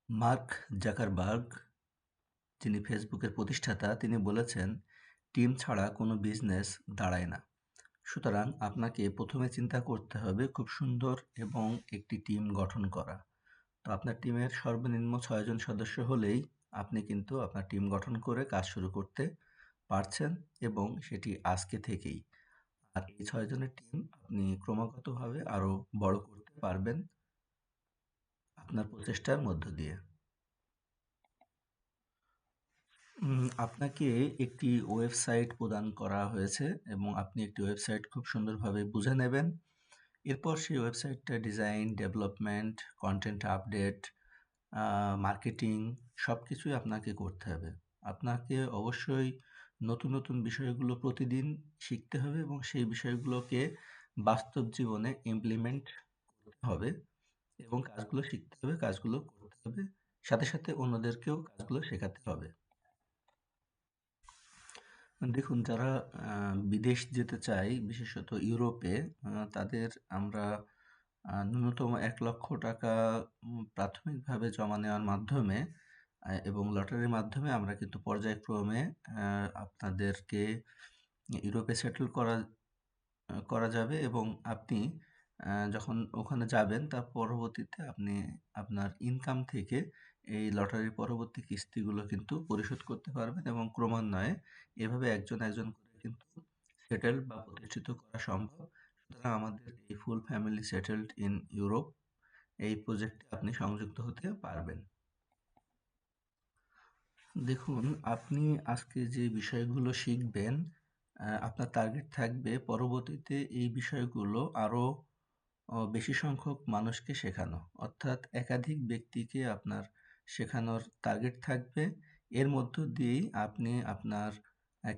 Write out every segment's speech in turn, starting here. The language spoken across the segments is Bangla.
মার্ক জাকারবার্গ, যিনি ফেসবুকের প্রতিষ্ঠাতা, তিনি বলেছেন, টিম ছাড়া কোনো বিজনেস দাঁড়ায় না। সুতরাং আপনাকে প্রথমে চিন্তা করতে হবে খুব সুন্দর এবং একটি টিম গঠন করা। তো আপনার টিমের সর্বনিম্ন ৬ জন সদস্য হলেই আপনি কিন্তু আপনার টিম গঠন করে কাজ শুরু করতে পারছেন এবং সেটি আজকে থেকেই। আর এই ৬ জনের টিম আপনি ক্রমাগতভাবে আরো বড় করতে পারবেন আপনার প্রচেষ্টার মধ্য দিয়ে। আপনাকে একটি ওয়েবসাইট প্রদান করা হয়েছে এবং আপনি একটি ওয়েবসাইট খুব সুন্দরভাবে বুঝে নেবেন। এরপর সেই ওয়েবসাইটটা design, development, content update, marketing সবকিছুই আপনাকে করতে হবে। আপনাকে অবশ্যই নতুন, নতুন বিষয়গুলো প্রতিদিন শিখতে হবে এবং সেই বিষয়গুলোকে বাস্তব জীবনে ইমপ্লিমেন্ট করতে হবে এবং কাজগুলো শিখতে হবে, কাজগুলো করতে হবে। সাথে, সাথে অন্যদেরকেও কাজগুলো শেখাতে হবে। দেখুন, যারা বিদেশ যেতে চায়, বিশেষত ইউরোপে, তাদের আমরা ন্যূনতম ৳১,০০,০০০ প্রাথমিকভাবে জমা নেওয়ার মাধ্যমে এবং লটারির মাধ্যমে আমরা কিন্তু পর্যায়ক্রমে আপনাদেরকে ইউরোপে সেটেল করা যাবে এবং আপনি যখন ওখানে যাবেন তার পরবর্তীতে আপনি আপনার ইনকাম থেকে এই লটারির পরবর্তী কিস্তিগুলো কিন্তু পরিশোধ করতে পারবেন এবং ক্রমান্বয়ে এভাবে একজন, একজন করে কিন্তু সেটেলড বা প্রতিষ্ঠিত করা সম্ভব। সুতরাং আমাদের এই full family settled in Europe এই প্রজেক্টে আপনি সংযুক্ত হতে পারবেন। দেখুন, আপনি আজকে যে বিষয়গুলো শিখবেন, আপনার টার্গেট থাকবে পরবর্তীতে এই বিষয়গুলো আরো বেশি সংখ্যক মানুষকে শেখানো। অর্থাৎ একাধিক ব্যক্তিকে আপনার শেখানোর টার্গেট থাকবে। এর মধ্য দিয়েই আপনি আপনার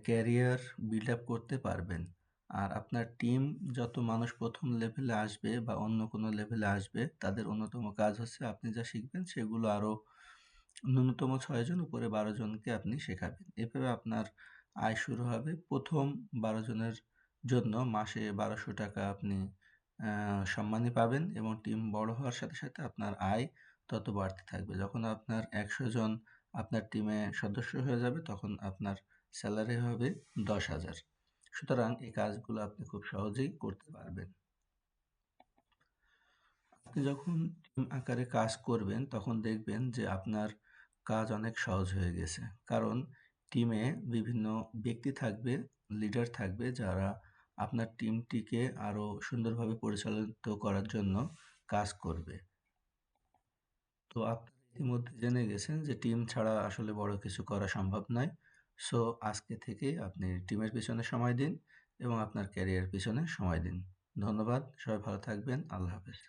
ক্যারিয়ার বিল্ড আপ করতে পারবেন। আর আপনার টিম যত মানুষ ১ম লেভেলে আসবে বা অন্য কোনো লেভেলে আসবে, তাদের অন্যতম কাজ হচ্ছে আপনি যা শিখবেন সেগুলো আরো ন্যূনতম ৬ জন, উপরে ১২ জনকে আপনি শেখাবেন। এভাবে আপনার আয় শুরু হবে। ১ম ১২ জনের জন্য মাসে ৳১,২০০ আপনি সম্মানী পাবেন এবং টিম বড় হওয়ার সাথে, সাথে আপনার আয় তত বাড়তে থাকবে। যখন আপনার ১০০ জন আপনার টিমে সদস্য হয়ে যাবে, তখন আপনার সেলারি হবে ১০,০০০। সুতরাং এই কাজগুলো আপনি খুব সহজেই করতে পারবেন। আপনি যখন টিম আকারে কাজ করবেন, তখন দেখবেন যে আপনার কাজ অনেক সহজ হয়ে গেছে। কারণ টিমে বিভিন্ন ব্যক্তি থাকবে, লিডার থাকবে যারা আপনার টিমটিকে আরো সুন্দরভাবে পরিচালিত করার জন্য কাজ করবে। তো আপনারা ইতিমধ্যে জেনে গেছেন যে টিম ছাড়া আসলে বড় কিছু করা সম্ভব নয়। সো আজকে থেকেই আপনি টিমের পিছনে সময় দিন এবং আপনার ক্যারিয়ারের পিছনে সময় দিন। ধন্যবাদ। সবাই ভালো থাকবেন। আল্লাহ হাফেজ।